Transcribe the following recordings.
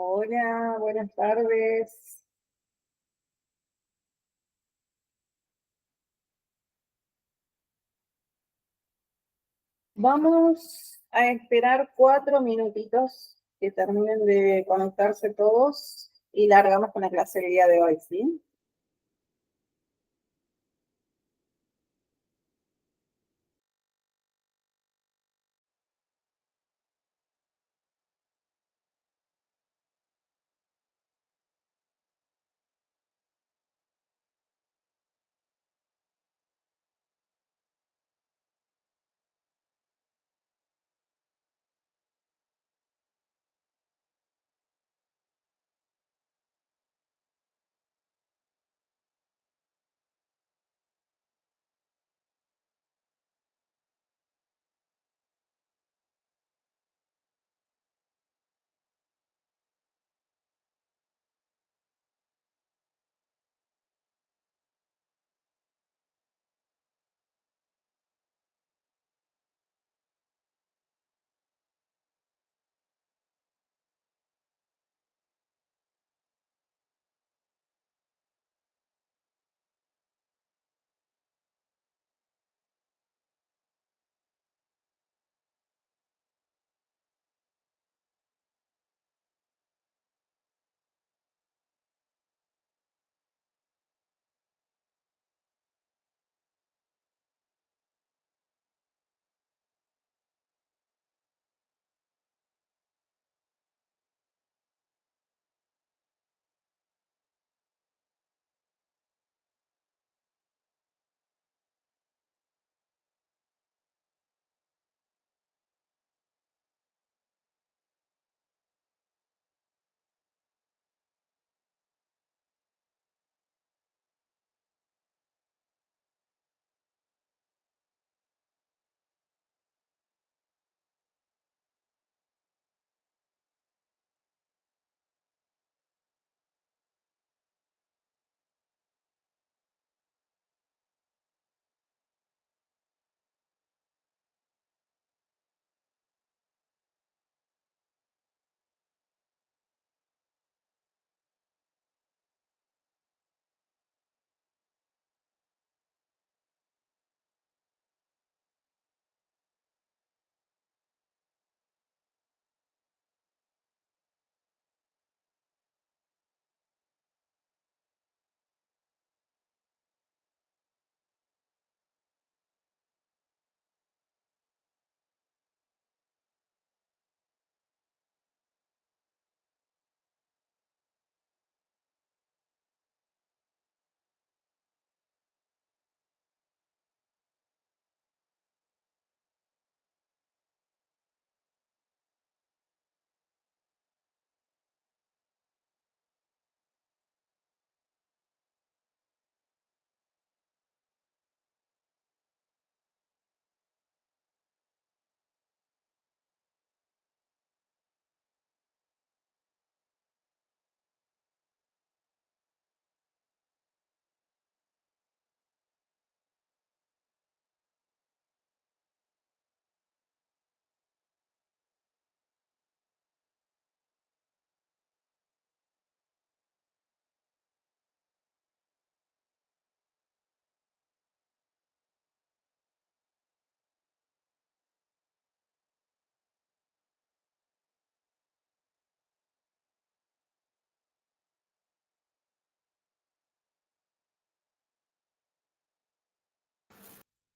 Hola, buenas tardes. Vamos a esperar 4 minutitos que terminen de conectarse todos y largamos con la clase del día de hoy, ¿sí?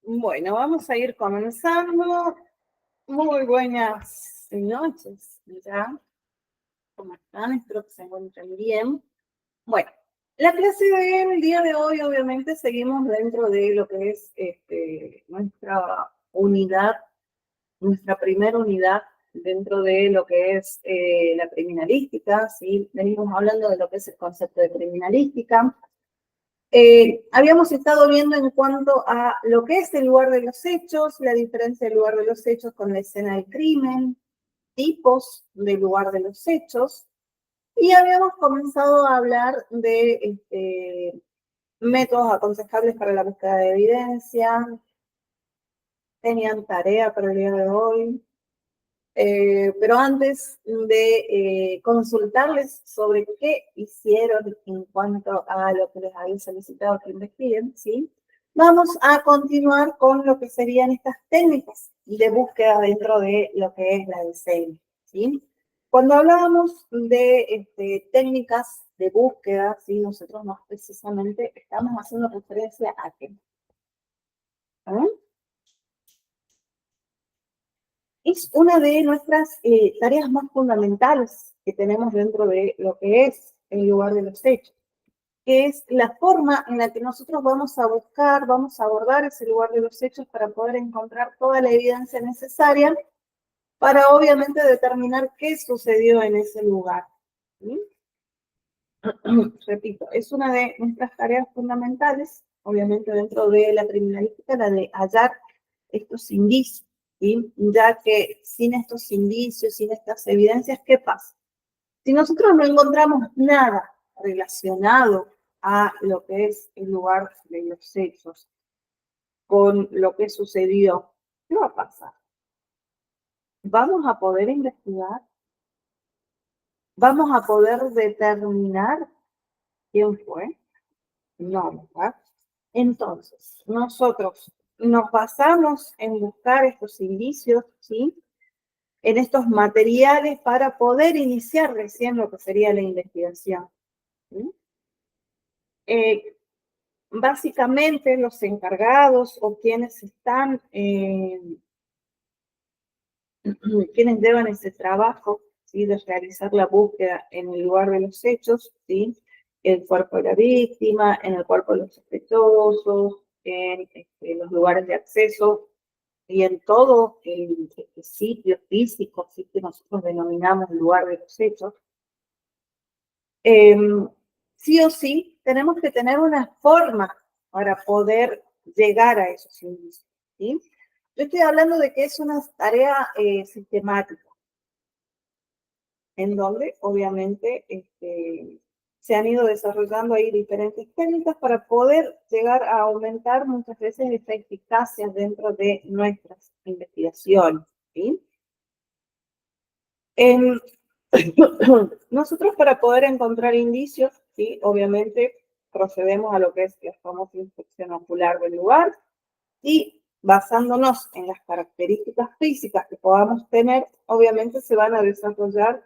Bueno, vamos a ir comenzando. Muy buenas noches, ya. ¿Cómo están? Espero que se encuentren bien. Bueno, la clase del día de hoy, obviamente, seguimos dentro de lo que es nuestra unidad, nuestra primera unidad dentro de lo que es la criminalística, ¿sí? Venimos hablando de lo que es el concepto de criminalística. Habíamos estado viendo en cuanto a lo que es el lugar de los hechos, la diferencia del lugar de los hechos con la escena del crimen, tipos del lugar de los hechos, y habíamos comenzado a hablar de métodos aconsejables para la búsqueda de evidencia. Tenían tarea para el día de hoy. Pero antes de consultarles sobre qué hicieron en cuanto a lo que les había solicitado que investiguen, ¿sí? Vamos a continuar con lo que serían estas técnicas de búsqueda dentro de lo que es la DCM, ¿sí? Cuando hablábamos de técnicas de búsqueda, ¿sí? Nosotros más precisamente estamos haciendo referencia a qué. ¿Ah? Es una de nuestras tareas más fundamentales que tenemos dentro de lo que es el lugar de los hechos, que es la forma en la que nosotros vamos a buscar, vamos a abordar ese lugar de los hechos para poder encontrar toda la evidencia necesaria para obviamente determinar qué sucedió en ese lugar. ¿Sí? Repito, es una de nuestras tareas fundamentales, obviamente dentro de la criminalística, la de hallar estos indicios, ¿sí? Ya que sin estos indicios, sin estas evidencias, ¿qué pasa? Si nosotros no encontramos nada relacionado a lo que es el lugar de los hechos con lo que sucedió, ¿qué va a pasar? ¿Vamos a poder investigar? ¿Vamos a poder determinar quién fue? No, ¿verdad? Entonces, nosotros nos basamos en buscar estos indicios, ¿sí? En estos materiales para poder iniciar recién lo que sería la investigación. ¿Sí? Básicamente, los encargados o quienes están, quienes llevan ese trabajo, ¿sí? De realizar la búsqueda en el lugar de los hechos, ¿sí? El cuerpo de la víctima, en el cuerpo de los sospechosos, en los lugares de acceso y en todo el sitio físico, ¿sí? Que nosotros denominamos el lugar de los hechos. Sí o sí, tenemos que tener una forma para poder llegar a esos indicios, ¿sí? Yo estoy hablando de que es una tarea sistemática, en donde obviamente se han ido desarrollando ahí diferentes técnicas para poder llegar a aumentar muchas veces esta eficacia dentro de nuestras investigaciones, ¿sí? Nosotros para poder encontrar indicios, ¿sí? Obviamente procedemos a lo que es la famosa inspección ocular del lugar y basándonos en las características físicas que podamos tener, obviamente se van a desarrollar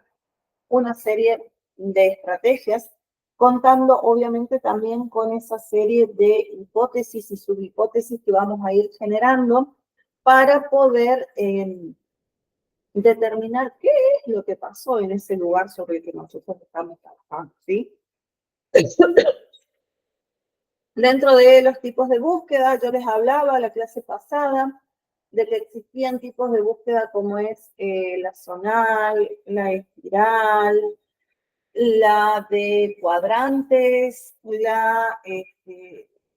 una serie de estrategias, contando obviamente también con esa serie de hipótesis y subhipótesis que vamos a ir generando para poder determinar qué es lo que pasó en ese lugar sobre el que nosotros estamos trabajando, ¿sí? Dentro de los tipos de búsqueda, yo les hablaba la clase pasada de que existían tipos de búsqueda como es la zonal, la espiral, la de cuadrantes, la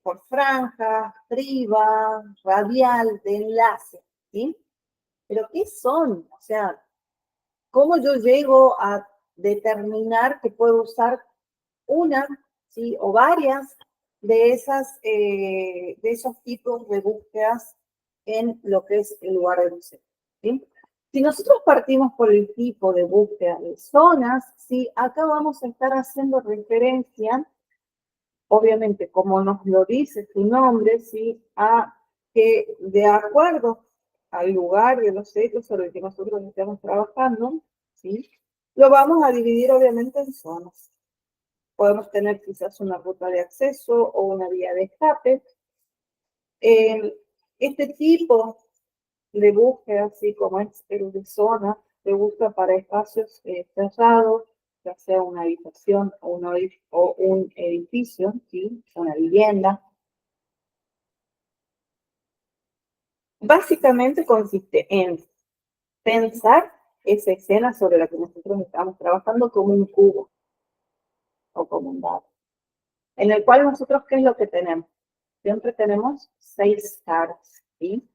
por franjas, triba, radial, de enlace, ¿sí? Pero ¿qué son? O sea, ¿cómo yo llego a determinar que puedo usar una, ¿sí? O varias de esos tipos de búsquedas en lo que es el lugar de búsqueda, ¿sí? Si nosotros partimos por el tipo de búsqueda de zonas, ¿sí? Acá vamos a estar haciendo referencia, obviamente, como nos lo dice su nombre, ¿sí? A que de acuerdo al lugar de los hechos sobre el que nosotros estamos trabajando, ¿sí? Lo vamos a dividir obviamente en zonas. Podemos tener quizás una ruta de acceso o una vía de escape. Este tipo de búsqueda, así como es el de zona, se busca para espacios cerrados, ya sea una habitación o un edificio, ¿sí? Una vivienda. Básicamente consiste en pensar esa escena sobre la que nosotros estamos trabajando como un cubo o como un dado, en el cual nosotros, ¿qué es lo que tenemos? Siempre tenemos 6 caras, ¿sí?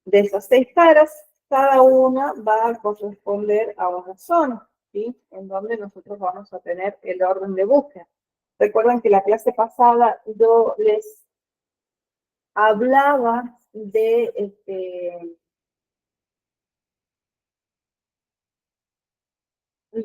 De esas 6 caras, cada una va a corresponder a una zona, ¿sí? En donde nosotros vamos a tener el orden de búsqueda. Recuerden que la clase pasada yo les hablaba de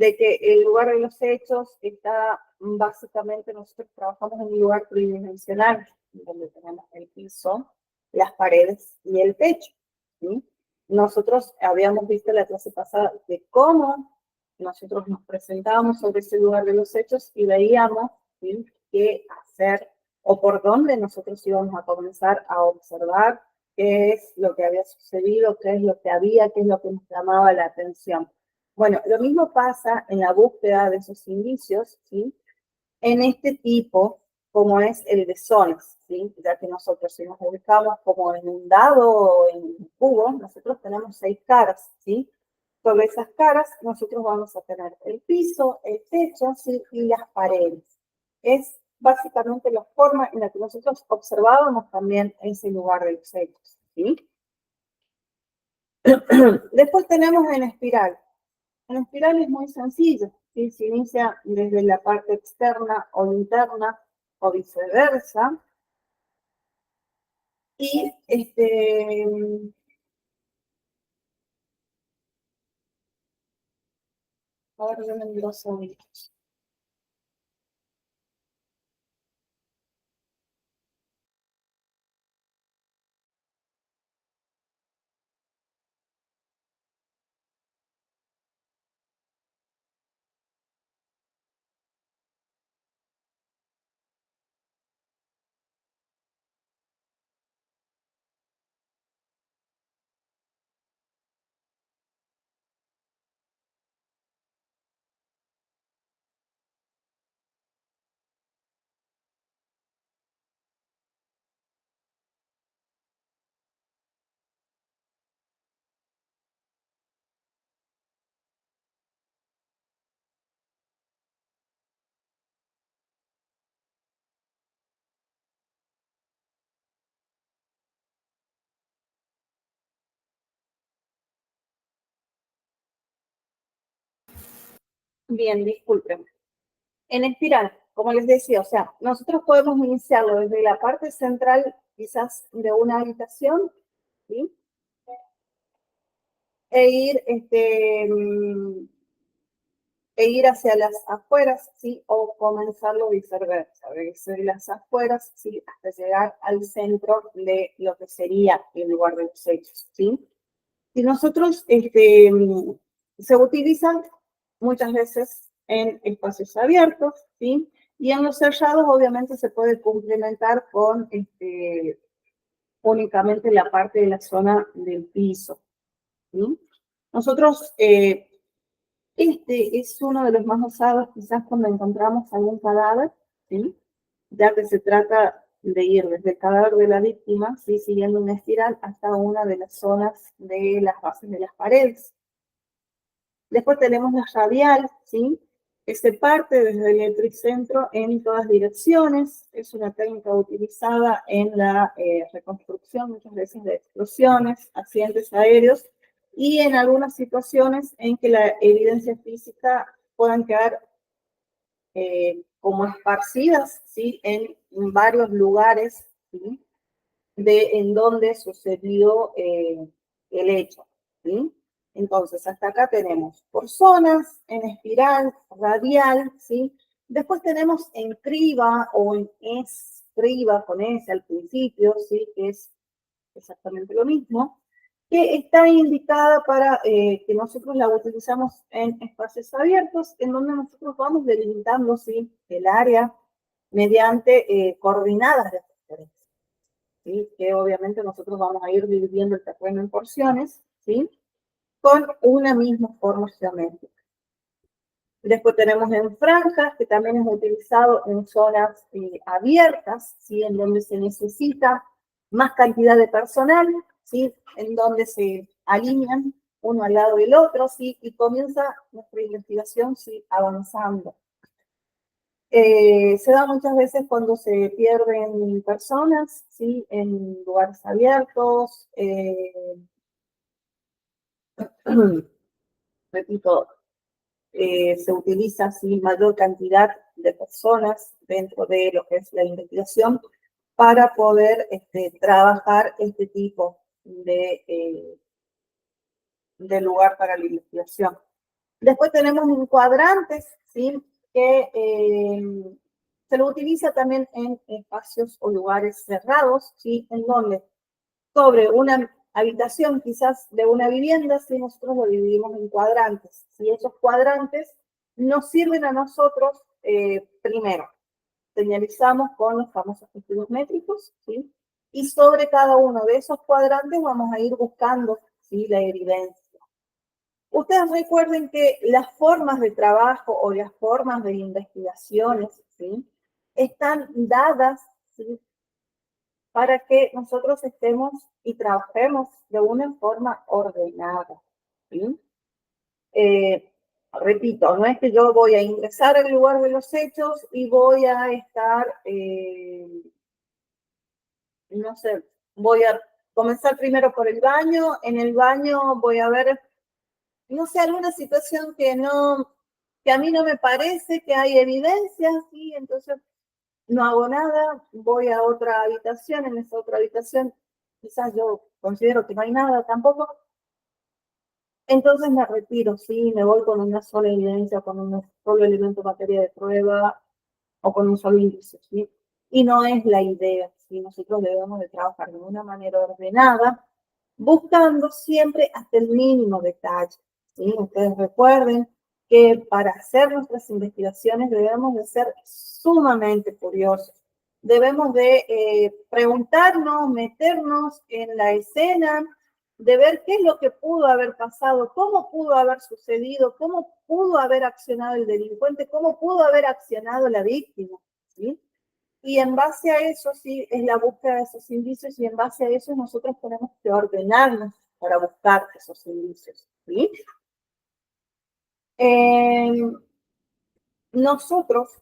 de que el lugar de los hechos está básicamente, nosotros trabajamos en un lugar tridimensional, donde tenemos el piso, las paredes y el techo, ¿sí? Nosotros habíamos visto la clase pasada de cómo nosotros nos presentábamos sobre ese lugar de los hechos y veíamos, ¿sí?, qué hacer o por dónde nosotros íbamos a comenzar a observar qué es lo que había sucedido, qué es lo que había, qué es lo que nos llamaba la atención. Bueno, lo mismo pasa en la búsqueda de esos indicios, ¿sí?, en este tipo, como es el de zonas, ¿sí? Ya que nosotros si nos ubicamos como en un dado o en un cubo, nosotros tenemos 6 caras, ¿sí? Sobre esas caras nosotros vamos a tener el piso, el techo, ¿sí?, y las paredes. Es básicamente la forma en la que nosotros observábamos también ese lugar de los hechos, ¿sí? Después tenemos en espiral. En espiral es muy sencillo, ¿sí? Se inicia desde la parte externa o interna o viceversa. Y ahora vienen los sonidos. Bien, disculpen. En espiral, como les decía, o sea, nosotros podemos iniciarlo desde la parte central, quizás de una habitación, ¿sí? E ir, e ir hacia las afueras, ¿sí? O comenzarlo viceversa, desde las afueras, ¿sí?, hasta llegar al centro de lo que sería el lugar de los hechos, ¿sí? Y nosotros, se utilizan muchas veces en espacios abiertos, ¿sí? Y en los cerrados, obviamente, se puede complementar con únicamente la parte de la zona del piso, ¿sí? Nosotros, este es uno de los más usados quizás cuando encontramos algún cadáver, ¿sí?, ya que se trata de ir desde el cadáver de la víctima, ¿sí?, siguiendo una espiral hasta una de las zonas de las bases de las paredes. Después tenemos la radial, ¿sí?, que se parte desde el epicentro en todas direcciones. Es una técnica utilizada en la reconstrucción muchas veces de explosiones, accidentes aéreos y en algunas situaciones en que la evidencia física puedan quedar como esparcidas, ¿sí?, en varios lugares, ¿sí?, en donde sucedió el hecho, ¿sí? Entonces, hasta acá tenemos por zonas, en espiral, radial, ¿sí? Después tenemos en criba o en escriba con S al principio, ¿sí?, que es exactamente lo mismo, que está indicada para que nosotros la utilizamos en espacios abiertos, en donde nosotros vamos delimitando, ¿sí?, el área mediante coordenadas de referencia, ¿sí?, que obviamente nosotros vamos a ir dividiendo el terreno en porciones, ¿sí?, con una misma forma geométrica. Después tenemos en franjas, que también es utilizado en zonas abiertas, ¿sí?, en donde se necesita más cantidad de personal, ¿sí?, en donde se alinean uno al lado del otro, ¿sí?, y comienza nuestra investigación, ¿sí?, avanzando. Se da muchas veces cuando se pierden personas, ¿sí?, en lugares abiertos. Repito, se utiliza así mayor cantidad de personas dentro de lo que es la investigación para poder trabajar este tipo de lugar para la investigación. Después tenemos un cuadrante, ¿sí? Que se lo utiliza también en espacios o lugares cerrados, ¿sí? En donde sobre una habitación quizás de una vivienda, si nosotros lo dividimos en cuadrantes. Si esos cuadrantes nos sirven a nosotros, primero, señalizamos con los famosos testigos métricos, ¿sí? Y sobre cada uno de esos cuadrantes vamos a ir buscando, ¿sí? La evidencia. Ustedes recuerden que las formas de trabajo o las formas de investigaciones, ¿sí? Están dadas, ¿sí? Para que nosotros estemos y trabajemos de una forma ordenada, ¿sí? Repito, no es que yo voy a ingresar al lugar de los hechos y voy a estar, no sé, voy a comenzar primero por el baño, en el baño voy a ver, no sé, alguna situación que a mí no me parece que hay evidencia, ¿sí? Entonces no hago nada, voy a otra habitación, en esa otra habitación quizás yo considero que no hay nada tampoco, entonces me retiro, sí, me voy con una sola evidencia, con un solo elemento materia de prueba o con un solo índice, ¿sí? Y no es la idea, ¿sí? Nosotros debemos de trabajar de una manera ordenada, buscando siempre hasta el mínimo detalle, ¿sí? Ustedes recuerden que para hacer nuestras investigaciones debemos de ser sumamente curiosos. Debemos de preguntarnos, meternos en la escena, de ver qué es lo que pudo haber pasado, cómo pudo haber sucedido, cómo pudo haber accionado el delincuente, cómo pudo haber accionado la víctima, ¿sí? Y en base a eso, sí, es la búsqueda de esos indicios y en base a eso nosotros tenemos que ordenarnos para buscar esos indicios, ¿sí? Nosotros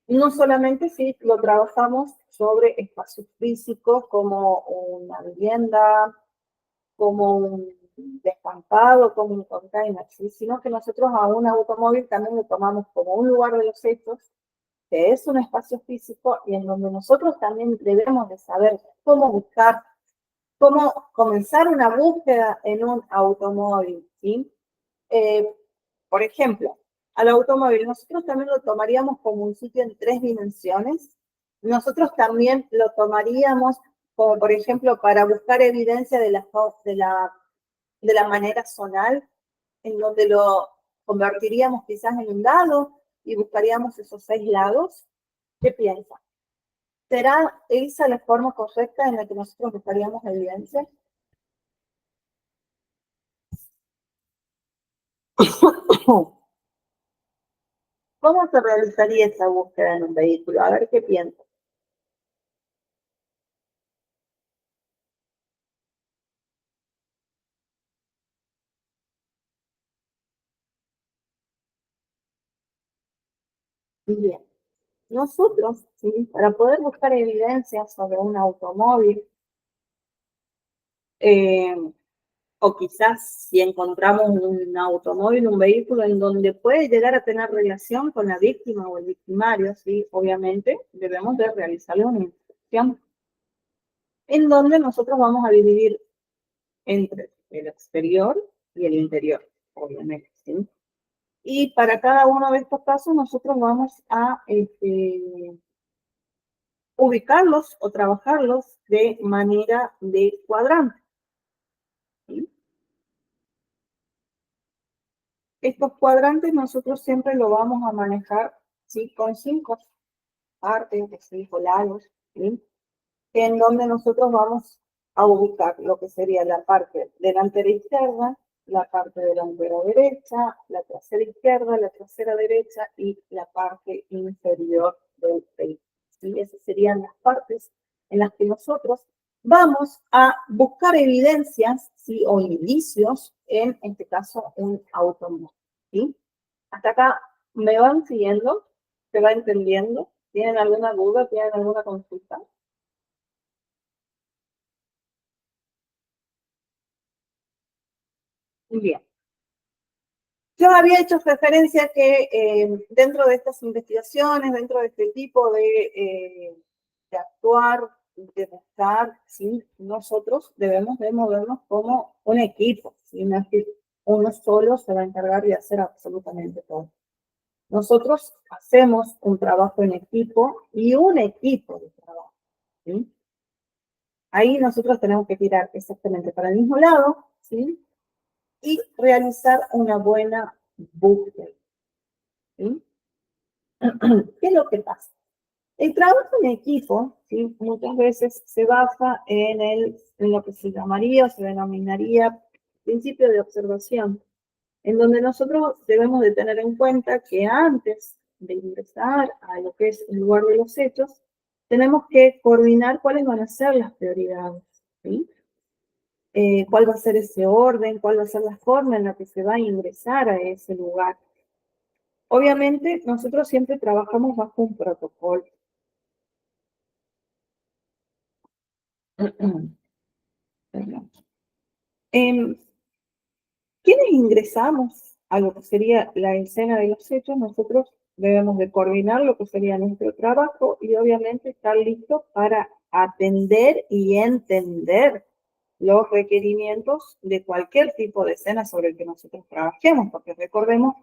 no solamente sí lo trabajamos sobre espacios físicos como una vivienda, como un descampado, como un container, ¿sí? Sino que nosotros a un automóvil también lo tomamos como un lugar de los hechos, que es un espacio físico y en donde nosotros también debemos de saber cómo buscar, cómo comenzar una búsqueda en un automóvil, ¿sí? Eh, por ejemplo, al automóvil nosotros también lo tomaríamos como un sitio en 3 dimensiones. Nosotros también lo tomaríamos como, por ejemplo, para buscar evidencia de la manera zonal, en donde lo convertiríamos quizás en un dado y buscaríamos esos 6 lados. ¿Qué piensa? ¿Será esa la forma correcta en la que nosotros buscaríamos evidencia? ¿Cómo se realizaría esa búsqueda en un vehículo? A ver qué piensa. Bien. Nosotros, ¿sí? Para poder buscar evidencia sobre un automóvil, eh, o quizás si encontramos un automóvil, un vehículo en donde puede llegar a tener relación con la víctima o el victimario, ¿sí? Obviamente debemos de realizarle una investigación en donde nosotros vamos a dividir entre el exterior y el interior, obviamente, ¿sí? Y para cada uno de estos casos nosotros vamos a ubicarlos o trabajarlos de manera de cuadrante, ¿sí? Estos cuadrantes nosotros siempre lo vamos a manejar, ¿sí? Con 5 partes de 5 lados, ¿sí? En donde nosotros vamos a ubicar lo que sería la parte delantera izquierda, la parte delantera derecha, la trasera izquierda, la trasera derecha y la parte inferior del vehículo, ¿sí? Esas serían las partes en las que nosotros vamos a buscar evidencias, ¿sí? O indicios, en este caso un automóvil, ¿sí? Hasta acá me van siguiendo, se va entendiendo. ¿Tienen alguna duda? ¿Tienen alguna consulta? Bien. Yo había hecho referencia que dentro de estas investigaciones, dentro de este tipo de actuar, de buscar, ¿sí? Nosotros debemos de movernos como un equipo, ¿sí? uno solo se va a encargar de hacer absolutamente todo. Nosotros hacemos un trabajo en equipo y un equipo de trabajo, ¿sí? Ahí nosotros tenemos que tirar exactamente para el mismo lado, ¿sí? Y realizar una buena búsqueda, ¿sí? ¿Qué es lo que pasa? El trabajo en equipo, ¿sí? Muchas veces se basa en lo que se llamaría o se denominaría principio de observación, en donde nosotros debemos de tener en cuenta que antes de ingresar a lo que es el lugar de los hechos, tenemos que coordinar cuáles van a ser las prioridades, ¿sí? Cuál va a ser ese orden, cuál va a ser la forma en la que se va a ingresar a ese lugar. Obviamente, nosotros siempre trabajamos bajo un protocolo. ¿Quiénes ingresamos a lo que sería la escena de los hechos? Nosotros debemos de coordinar lo que sería nuestro trabajo y obviamente estar listos para atender y entender los requerimientos de cualquier tipo de escena sobre el que nosotros trabajemos, porque recordemos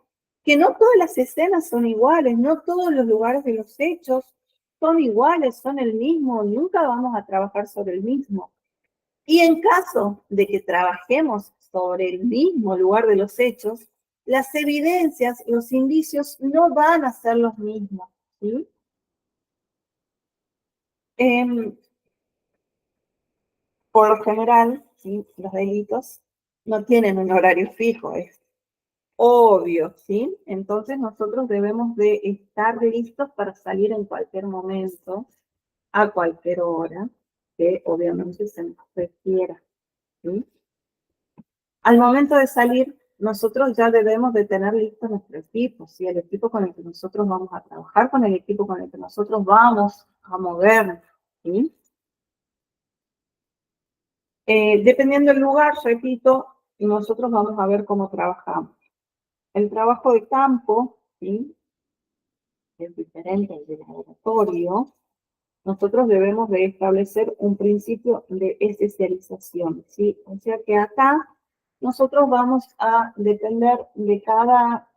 que no todas las escenas son iguales, no todos los lugares de los hechos son iguales, son el mismo, nunca vamos a trabajar sobre el mismo. Y en caso de que trabajemos sobre el mismo lugar de los hechos, las evidencias, los indicios no van a ser los mismos, ¿sí? Eh, por lo general, ¿sí? Los delitos no tienen un horario fijo, es obvio, ¿sí? Entonces nosotros debemos de estar listos para salir en cualquier momento, a cualquier hora, que obviamente se nos requiera, ¿sí? Al momento de salir, nosotros ya debemos de tener listo nuestro equipo, ¿sí? El equipo con el que nosotros vamos a trabajar, con el equipo con el que nosotros vamos a movernos, ¿sí? Dependiendo del lugar, repito, nosotros vamos a ver cómo trabajamos. El trabajo de campo, ¿sí? Es diferente al del laboratorio. Nosotros debemos de establecer un principio de especialización, ¿sí? O sea que acá nosotros vamos a depender de cada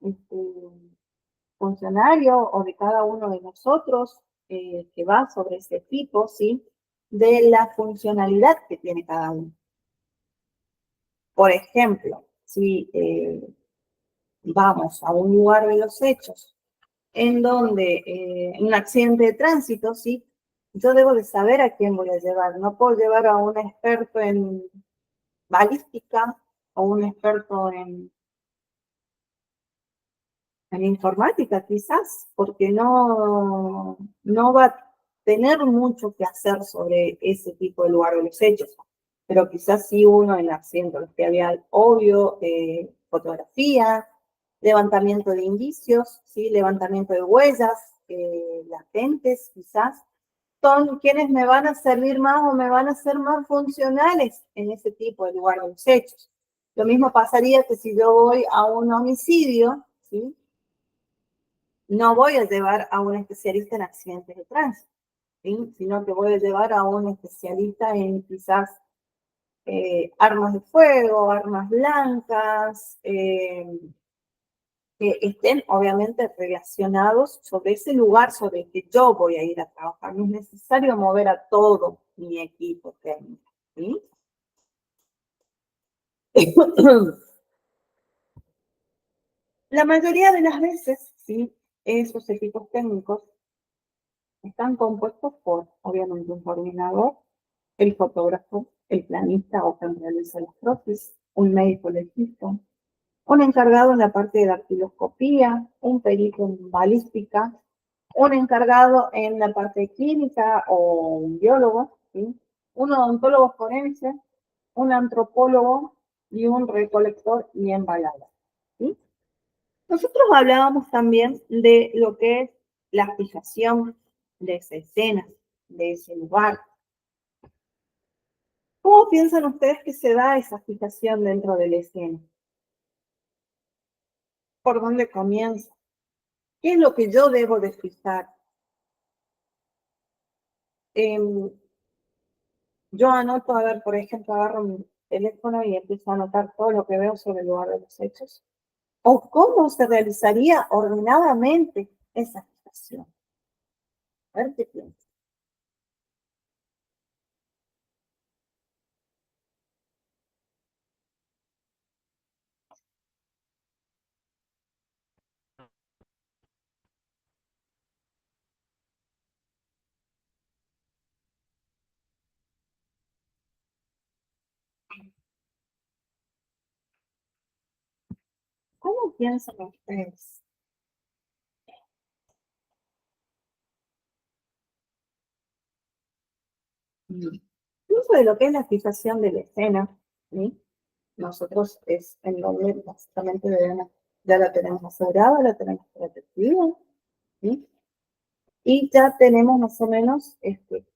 funcionario o de cada uno de nosotros que va sobre ese equipo, ¿sí? De la funcionalidad que tiene cada uno. Por ejemplo, si vamos a un lugar de los hechos en donde un accidente de tránsito, ¿sí? Yo debo de saber a quién voy a llevar. No puedo llevar a un experto en balística o un experto en informática, quizás, porque no va a tener mucho que hacer sobre ese tipo de lugar de los hechos. Pero quizás sí uno en accidente que había obvio, fotografía, levantamiento de indicios, ¿sí? Levantamiento de huellas latentes, quizás, son quienes me van a servir más o me van a ser más funcionales en ese tipo de lugar de los hechos. Lo mismo pasaría que si yo voy a un homicidio, ¿sí? No voy a llevar a un especialista en accidentes de tránsito, ¿sí? Sino que voy a llevar a un especialista en quizás armas de fuego, armas blancas, que estén obviamente relacionados sobre ese lugar sobre el que yo voy a ir a trabajar. No es necesario mover a todo mi equipo técnico, ¿sí? La mayoría de las veces, ¿sí? Esos equipos técnicos están compuestos por, obviamente, un coordinador, el fotógrafo, el planista o quien realiza las croquis, un médico legista, un encargado en la parte de dactiloscopía, un perito en balística, un encargado en la parte clínica o un biólogo, ¿sí? Un odontólogo forense, un antropólogo y un recolector y embalador, ¿sí? Nosotros hablábamos también de lo que es la fijación de esa escena, de ese lugar. ¿Cómo piensan ustedes que se da esa fijación dentro de la escena? ¿Por dónde comienza? ¿Qué es lo que yo debo de fijar? Yo anoto, a ver, por ejemplo, agarro teléfono y empiezo a anotar todo lo que veo sobre el lugar de los hechos? ¿O cómo se realizaría ordenadamente esa fijación? A ver qué piensas. ¿Cómo piensan ustedes? Dentro de lo que es la fijación de la escena, ¿sí? Nosotros es en donde básicamente debemos, ya la tenemos asegurada, la tenemos protegida, ¿sí? Y ya tenemos más o menos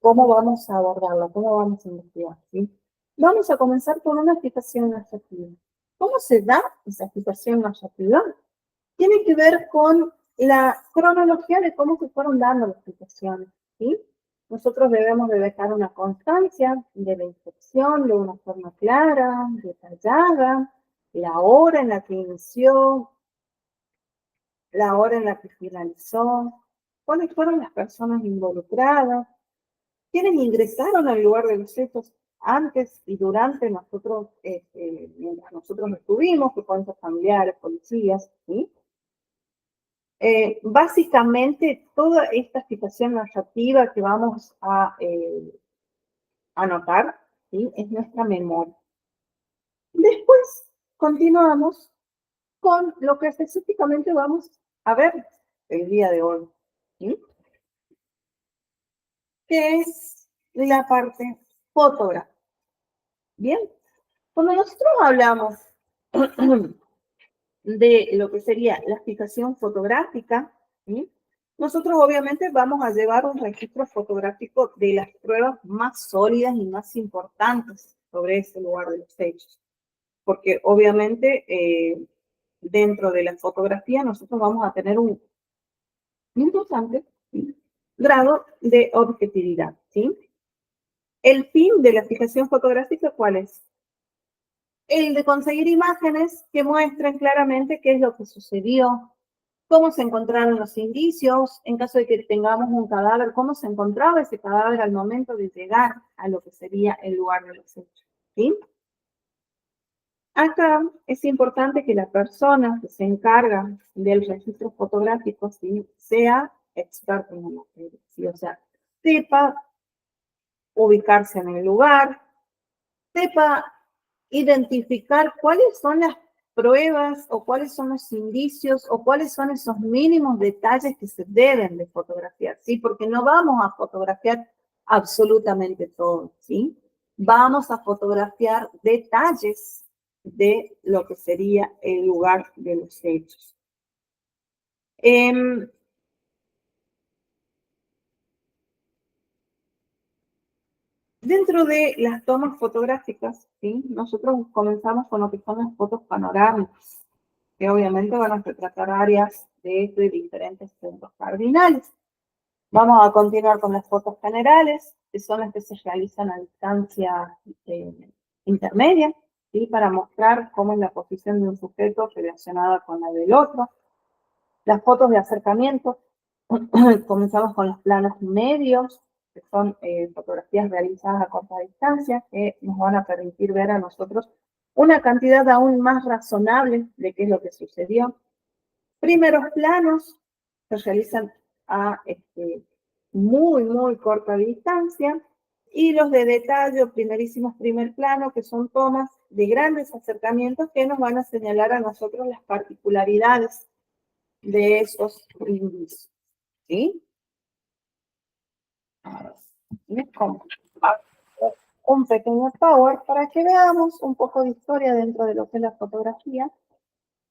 cómo vamos a abordarla, cómo vamos a investigar, ¿sí? Vamos a comenzar con una fijación narrativa. ¿Cómo se da esa fijación narrativa? Tiene que ver con la cronología de cómo se fueron dando las fijaciones, ¿sí? Nosotros debemos de dejar una constancia de la infección de una forma clara, detallada, la hora en la que inició, la hora en la que finalizó, cuáles fueron las personas involucradas, quiénes ingresaron al lugar de los hechos antes y durante nosotros, mientras nosotros estuvimos, que pueden ser familiares, policías, ¿sí? Básicamente, toda esta situación narrativa que vamos a anotar, ¿sí? Es nuestra memoria. Después continuamos con lo que específicamente vamos a ver el día de hoy, ¿sí? Que es la parte fotográfica. Bien, cuando nosotros hablamos de lo que sería la fijación fotográfica, ¿sí? Nosotros obviamente vamos a llevar un registro fotográfico de las pruebas más sólidas y más importantes sobre ese lugar de los hechos, porque obviamente dentro de la fotografía nosotros vamos a tener un importante, ¿sí? Grado de objetividad, ¿sí? El fin de la fijación fotográfica, ¿cuál es? El de conseguir imágenes que muestren claramente qué es lo que sucedió, cómo se encontraron los indicios, en caso de que tengamos un cadáver, cómo se encontraba ese cadáver al momento de llegar a lo que sería el lugar de los hechos, ¿sí? Acá es importante que la persona que se encarga del registro fotográfico, ¿sí? Sea experto en la materia, ¿sí? O sea, sepa ubicarse en el lugar, sepa identificar cuáles son las pruebas o cuáles son los indicios o cuáles son esos mínimos detalles que se deben de fotografiar, ¿sí? Porque no vamos a fotografiar absolutamente todo, ¿sí? Vamos a fotografiar detalles de lo que sería el lugar de los hechos. Dentro de las tomas fotográficas, ¿sí? Nosotros comenzamos con lo que son las fotos panorámicas, que obviamente van a retratar áreas de diferentes puntos cardinales. Vamos a continuar con las fotos generales, que son las que se realizan a distancia intermedia, ¿sí? Para mostrar cómo es la posición de un sujeto relacionada con la del otro. Las fotos de acercamiento, comenzamos con los planos medios, que son fotografías realizadas a corta distancia, que nos van a permitir ver a nosotros una cantidad aún más razonable de qué es lo que sucedió. Primeros planos se realizan a muy corta distancia, y los de detalle o primerísimos primer plano, que son tomas de grandes acercamientos que nos van a señalar a nosotros las particularidades de esos indicios, ¿sí? Un pequeño power para que veamos un poco de historia dentro de lo que es la fotografía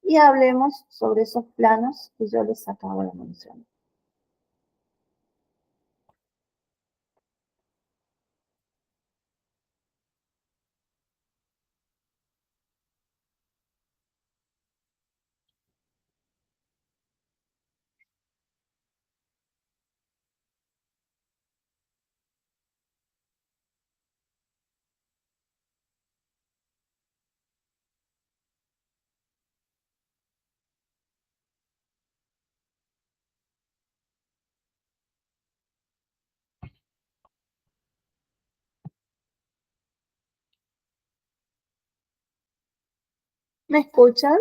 y hablemos sobre esos planos que yo les acabo de mencionar. ¿Me escuchan?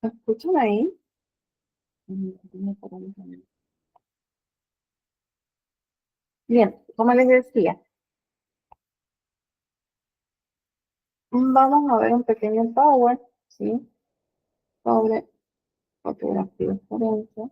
¿Me escuchan ahí? Bien, como les decía, vamos a ver un pequeño power, ¿sí? Sobre fotografía forense.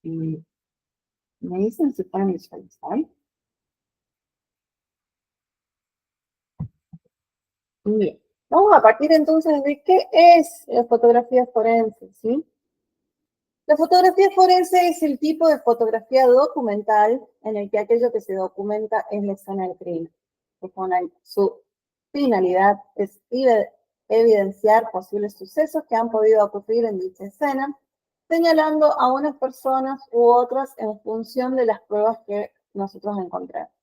Y me dicen si pueden visualizar. Bien, vamos a partir entonces de qué es la fotografía forense, ¿sí? La fotografía forense es el tipo de fotografía documental en el que aquello que se documenta es la escena del crimen. Su finalidad es evidenciar posibles sucesos que han podido ocurrir en dicha escena, señalando a unas personas u otras en función de las pruebas que nosotros encontramos.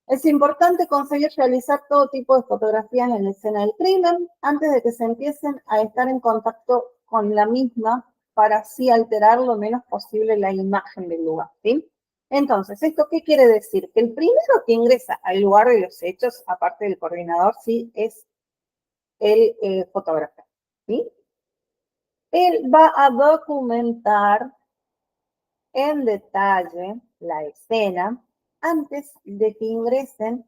Es importante conseguir realizar todo tipo de fotografías en la escena del crimen antes de que se empiecen a estar en contacto con la misma para así alterar lo menos posible la imagen del lugar, ¿sí? Entonces, ¿esto qué quiere decir? Que el primero que ingresa al lugar de los hechos, aparte del coordinador, sí, es el fotógrafo, ¿sí? Él va a documentar en detalle la escena antes de que ingresen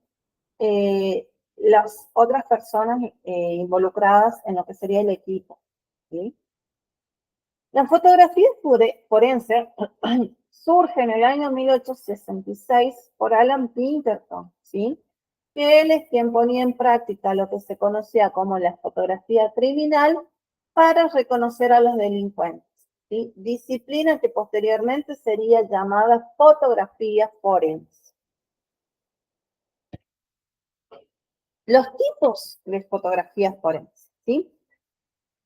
las otras personas involucradas en lo que sería el equipo, ¿sí? La fotografía forense surge en el año 1866 por Alan Pinkerton, ¿sí? Que él es quien ponía en práctica lo que se conocía como la fotografía criminal para reconocer a los delincuentes, ¿sí? Disciplina que posteriormente sería llamada fotografía forense. Los tipos de fotografías forenses, ¿sí?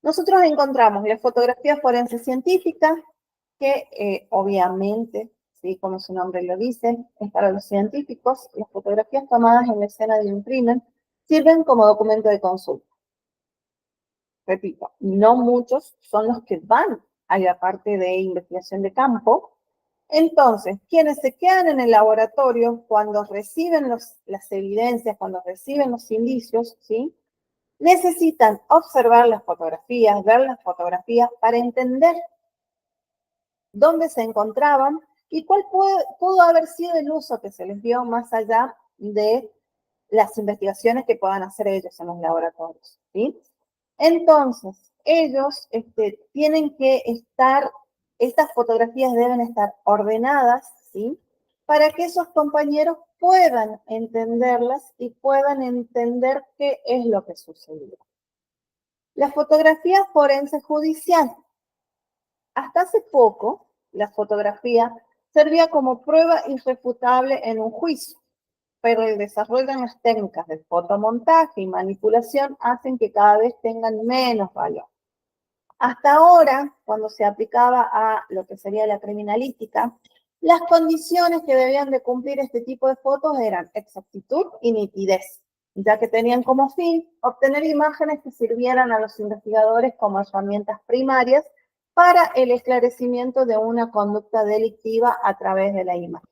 Nosotros encontramos la fotografía forense científica, que obviamente, ¿sí? Como su nombre lo dice, es para los científicos. Las fotografías tomadas en la escena de un crimen sirven como documento de consulta. Repito, no muchos son los que van a la parte de investigación de campo. Entonces, quienes se quedan en el laboratorio cuando reciben las evidencias, cuando reciben los indicios, ¿sí? Necesitan observar las fotografías, ver las fotografías para entender dónde se encontraban y cuál pudo haber sido el uso que se les dio más allá de las investigaciones que puedan hacer ellos en los laboratorios, ¿sí? Entonces, ellos tienen que estar, estas fotografías deben estar ordenadas, ¿sí? Para que esos compañeros puedan entenderlas y puedan entender qué es lo que sucedió. La fotografía forense judicial. Hasta hace poco, la fotografía servía como prueba irrefutable en un juicio, pero el desarrollo en las técnicas de fotomontaje y manipulación hacen que cada vez tengan menos valor. Hasta ahora, cuando se aplicaba a lo que sería la criminalística, las condiciones que debían de cumplir este tipo de fotos eran exactitud y nitidez, ya que tenían como fin obtener imágenes que sirvieran a los investigadores como herramientas primarias para el esclarecimiento de una conducta delictiva a través de la imagen.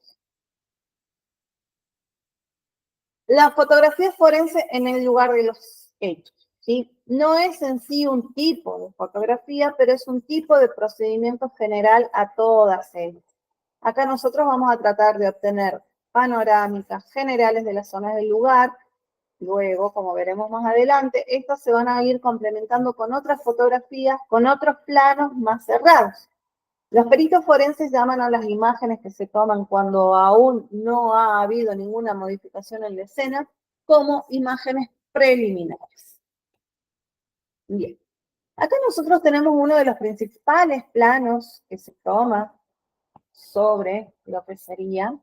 La fotografía forense en el lugar de los hechos, ¿sí? No es en sí un tipo de fotografía, pero es un tipo de procedimiento general a todas ellas. Acá nosotros vamos a tratar de obtener panorámicas generales de las zonas del lugar. Luego, como veremos más adelante, estas se van a ir complementando con otras fotografías, con otros planos más cerrados. Los peritos forenses llaman a las imágenes que se toman cuando aún no ha habido ninguna modificación en la escena como imágenes preliminares. Bien, acá nosotros tenemos uno de los principales planos que se toma sobre lo que sería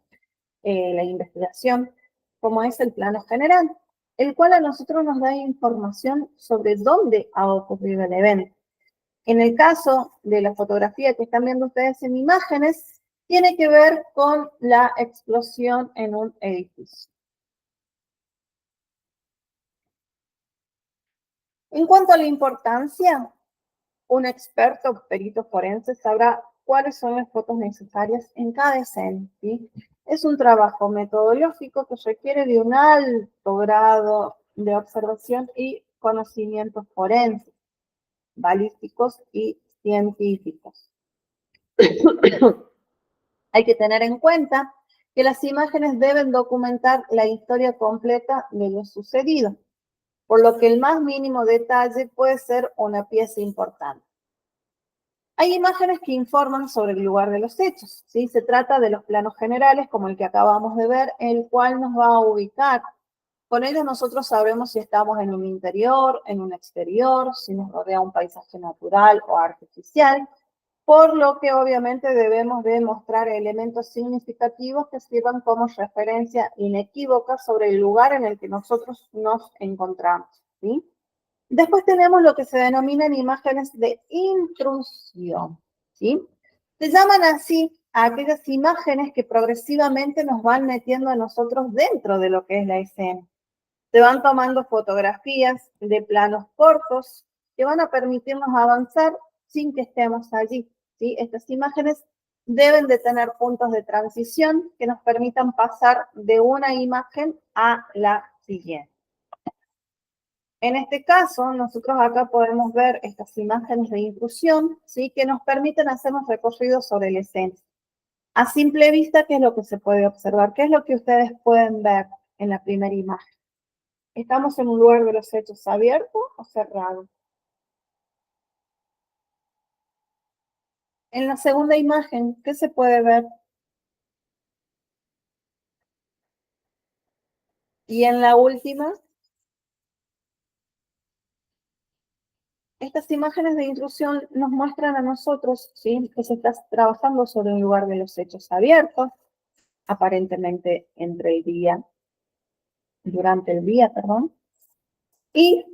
la investigación, como es el plano general, el cual a nosotros nos da información sobre dónde ha ocurrido el evento. En el caso de la fotografía que están viendo ustedes en imágenes, tiene que ver con la explosión en un edificio. En cuanto a la importancia, un experto perito forense sabrá cuáles son las fotos necesarias en cada escena, ¿sí? Es un trabajo metodológico que requiere de un alto grado de observación y conocimientos forenses, balísticos y científicos. Hay que tener en cuenta que las imágenes deben documentar la historia completa de lo sucedido, por lo que el más mínimo detalle puede ser una pieza importante. Hay imágenes que informan sobre el lugar de los hechos, ¿sí? Se trata de los planos generales, como el que acabamos de ver, el cual nos va a ubicar. Con ellos nosotros sabremos si estamos en un interior, en un exterior, si nos rodea un paisaje natural o artificial, por lo que obviamente debemos de mostrar elementos significativos que sirvan como referencia inequívoca sobre el lugar en el que nosotros nos encontramos, ¿sí? Después tenemos lo que se denominan imágenes de intrusión, ¿sí? Se llaman así a aquellas imágenes que progresivamente nos van metiendo a nosotros dentro de lo que es la escena. Se van tomando fotografías de planos cortos que van a permitirnos avanzar sin que estemos allí, ¿sí? Estas imágenes deben de tener puntos de transición que nos permitan pasar de una imagen a la siguiente. En este caso, nosotros acá podemos ver estas imágenes de intrusión, ¿sí? Que nos permiten hacer un recorrido sobre la escena. A simple vista, ¿qué es lo que se puede observar? ¿Qué es lo que ustedes pueden ver en la primera imagen? ¿Estamos en un lugar de los hechos abierto o cerrado? En la segunda imagen, ¿qué se puede ver? Y en la última, estas imágenes de intrusión nos muestran a nosotros, ¿sí? Que se está trabajando sobre un lugar de los hechos abiertos, aparentemente durante el día, perdón, y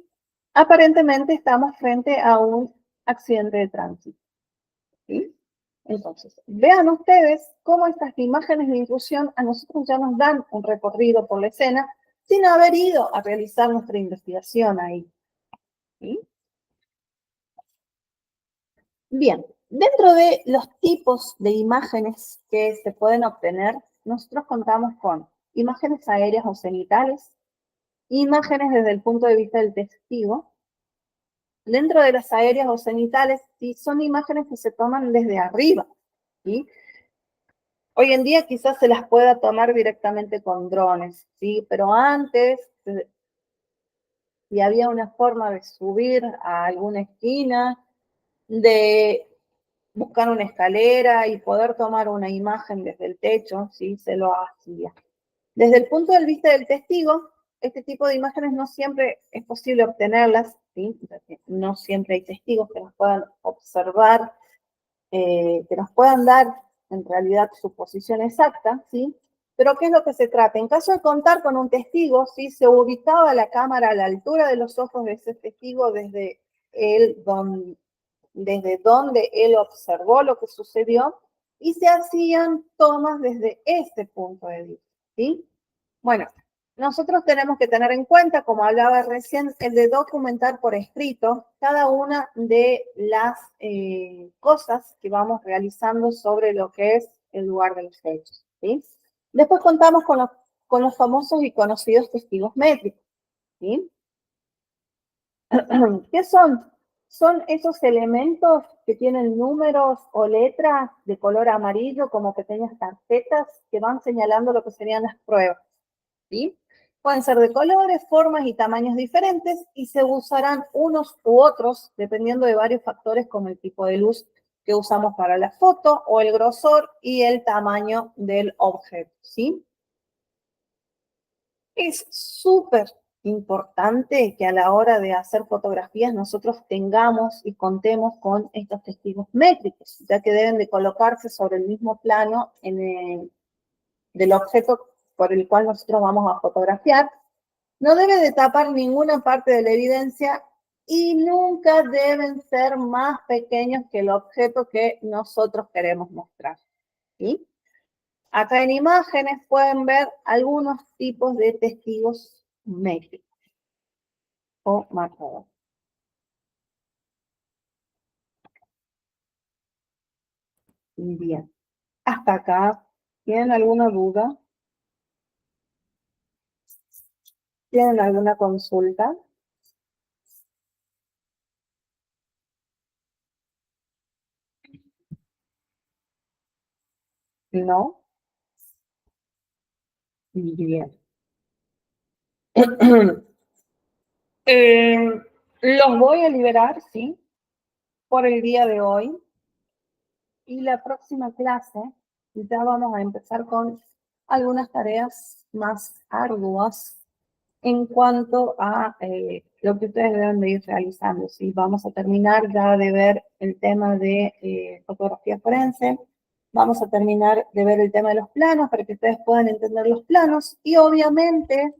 aparentemente estamos frente a un accidente de tránsito, ¿sí? Entonces, vean ustedes cómo estas imágenes de intrusión a nosotros ya nos dan un recorrido por la escena sin haber ido a realizar nuestra investigación ahí, ¿sí? Bien, dentro de los tipos de imágenes que se pueden obtener, nosotros contamos con imágenes aéreas o cenitales, imágenes desde el punto de vista del testigo. Dentro de las aéreas o cenitales, ¿sí? Son imágenes que se toman desde arriba, ¿sí? Hoy en día quizás se las pueda tomar directamente con drones, ¿sí? Pero antes, si había una forma de subir a alguna esquina, de buscar una escalera y poder tomar una imagen desde el techo, ¿sí? Se lo hacía. Desde el punto de vista del testigo, este tipo de imágenes no siempre es posible obtenerlas, ¿sí? No siempre hay testigos que nos puedan observar, que nos puedan dar en realidad su posición exacta, ¿sí? Pero ¿qué es lo que se trata? En caso de contar con un testigo, ¿sí? Se ubicaba la cámara a la altura de los ojos de ese testigo desde donde él observó lo que sucedió y se hacían tomas desde ese punto de vista, ¿sí? Bueno, nosotros tenemos que tener en cuenta, como hablaba recién, el de documentar por escrito cada una de las cosas que vamos realizando sobre lo que es el lugar de los hechos, ¿sí? Después contamos con los famosos y conocidos testigos métricos, ¿sí? ¿Qué son? Son esos elementos que tienen números o letras de color amarillo como pequeñas tarjetas que van señalando lo que serían las pruebas, ¿sí? Pueden ser de colores, formas y tamaños diferentes y se usarán unos u otros dependiendo de varios factores como el tipo de luz que usamos para la foto o el grosor y el tamaño del objeto, ¿sí? Es súper importante que a la hora de hacer fotografías nosotros tengamos y contemos con estos testigos métricos, ya que deben de colocarse sobre el mismo plano del objeto por el cual nosotros vamos a fotografiar. No debe de tapar ninguna parte de la evidencia y nunca deben ser más pequeños que el objeto que nosotros queremos mostrar, ¿sí? Acá en imágenes pueden ver algunos tipos de testigos métricos o marcadores. Bien. Hasta acá, ¿tienen alguna duda? ¿Tienen alguna consulta? ¿No? Bien. Los voy a liberar, sí, por el día de hoy. Y la próxima clase ya vamos a empezar con algunas tareas más arduas en cuanto a lo que ustedes deben de ir realizando. ¿Sí? Vamos a terminar ya de ver el tema de fotografía forense, vamos a terminar de ver el tema de los planos para que ustedes puedan entender los planos y obviamente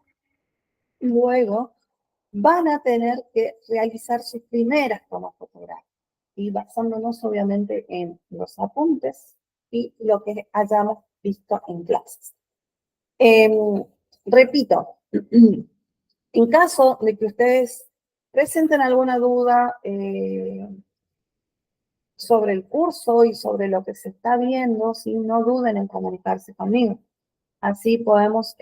luego van a tener que realizar sus primeras tomas fotográficas y basándonos obviamente en los apuntes y lo que hayamos visto en clases. Repito, en caso de que ustedes presenten alguna duda sobre el curso y sobre lo que se está viendo, ¿sí? No duden en comunicarse conmigo. Así podemos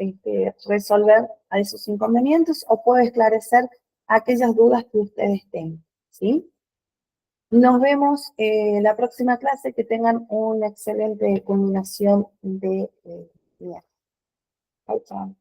resolver a esos inconvenientes o puedo esclarecer aquellas dudas que ustedes tengan, ¿sí? Nos vemos la próxima clase. Que tengan una excelente culminación de día. Chao, chao.